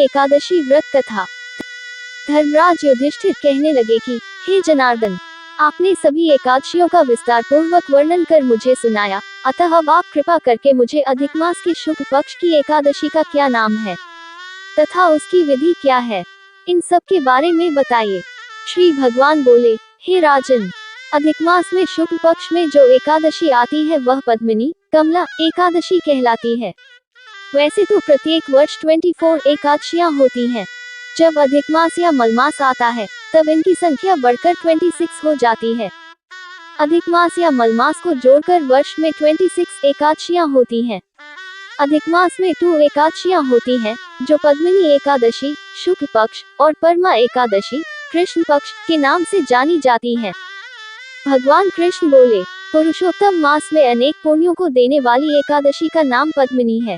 एकादशी व्रत कथा। धर्मराज युधिष्ठिर कहने लगे कि हे जनार्दन, आपने सभी एकादशियों का विस्तार पूर्वक वर्णन कर मुझे सुनाया, अतः अब आप कृपा करके मुझे अधिक मास के शुक्ल पक्ष की एकादशी का क्या नाम है तथा उसकी विधि क्या है, इन सब के बारे में बताइए। श्री भगवान बोले, हे राजन, अधिक मास में शुक्ल पक्ष में जो एकादशी आती है वह पद्मिनी कमला एकादशी कहलाती है। वैसे तो प्रत्येक वर्ष 24 एकादशियां होती हैं। जब अधिक मास या मलमास आता है तब इनकी संख्या बढ़कर 26 हो जाती है। अधिक मास या मलमास को जोड़कर वर्ष में 26 एकादशियां होती हैं। अधिक मास में 2 एकादशियां होती हैं, जो पद्मिनी एकादशी शुक्ल पक्ष और परमा एकादशी कृष्ण पक्ष के नाम से जानी जाती हैं। भगवान कृष्ण बोले, पुरुषोत्तम मास में अनेक पुण्यों को देने वाली एकादशी का नाम पद्मिनी है।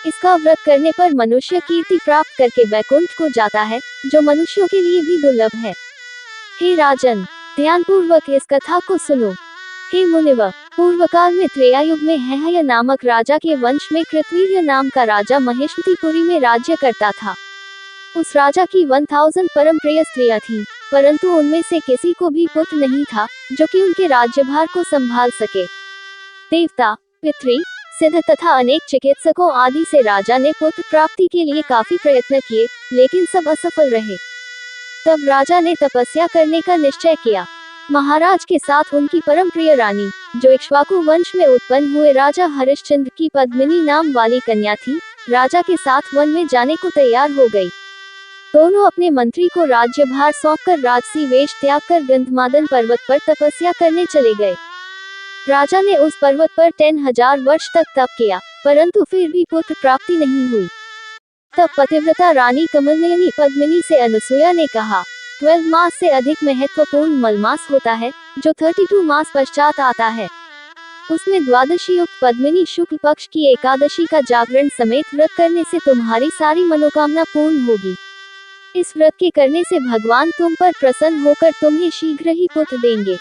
इसका व्रत करने पर मनुष्य कीर्ति प्राप्त करके वैकुंठ को जाता है, जो मनुष्यों के लिए भी दुर्लभ है। हे राजन, ध्यानपूर्वक इस कथा को सुनो। हे मुनिव, पूर्व काल में त्रेयायुग में हैहय नामक राजा के वंश में कृतवीर्य नाम का राजा महिष्मतीपुरी में राज्य करता था। उस राजा की 1000 परम प्रिय स्त्रियां थीं, परंतु उनमें से किसी को भी पुत्र नहीं था जो कि उनके राज्यभार को संभाल सके। देवता, पितृ, सिद्ध तथा अनेक चिकित्सकों आदि से राजा ने पुत्र प्राप्ति के लिए काफी प्रयत्न किए, लेकिन सब असफल रहे। तब राजा ने तपस्या करने का निश्चय किया। महाराज के साथ उनकी परम प्रिय रानी, जो इक्ष्वाकु वंश में उत्पन्न हुए राजा हरिश्चंद्र की पद्मिनी नाम वाली कन्या थी, राजा के साथ वन में जाने को तैयार हो गई। दोनों अपने मंत्री को राज्यभार सौंपकर राजसी वेश त्याग कर गंधमादन पर्वत पर तपस्या करने चले गए। राजा ने उस पर्वत पर 10,000 वर्ष तक तप किया, परंतु फिर भी पुत्र प्राप्ति नहीं हुई। तब पतिव्रता रानी कमलनयनी पद्मिनी से अनसुया ने कहा, 12 मास से अधिक महत्वपूर्ण मलमास होता है, जो 32 मास पश्चात आता है। उसमें द्वादशी युक्त पद्मिनी शुक्ल पक्ष की एकादशी का जागरण समेत व्रत करने से तुम्हारी सारी मनोकामना पूर्ण होगी। इस व्रत के करने से भगवान तुम पर प्रसन्न होकर तुम्हें शीघ्र ही पुत्र देंगे।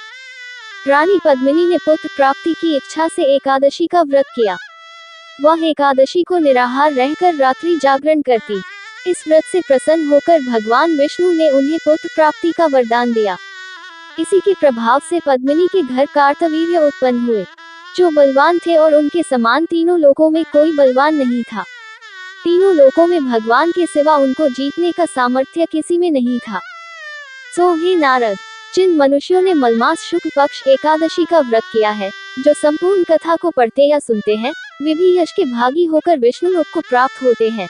रानी पद्मिनी ने पुत्र प्राप्ति की इच्छा से एकादशी का व्रत किया। वह एकादशी को निराहार रहकर रात्रि जागरण करती। इस व्रत से प्रसन्न होकर भगवान विष्णु ने उन्हें पुत्र प्राप्ति का वरदान दिया। इसी के प्रभाव से पद्मिनी के घर कार्तवीर्य उत्पन्न हुए, जो बलवान थे और उनके समान तीनों लोकों में कोई बलवान नहीं था। तीनों लोकों में भगवान के सिवा उनको जीतने का सामर्थ्य किसी में नहीं था। सो हे नारद, जिन मनुष्यों ने मलमास शुक्ल पक्ष एकादशी का व्रत किया है, जो संपूर्ण कथा को पढ़ते या सुनते हैं, वे भी यश के भागी होकर विष्णु लोक को प्राप्त होते हैं।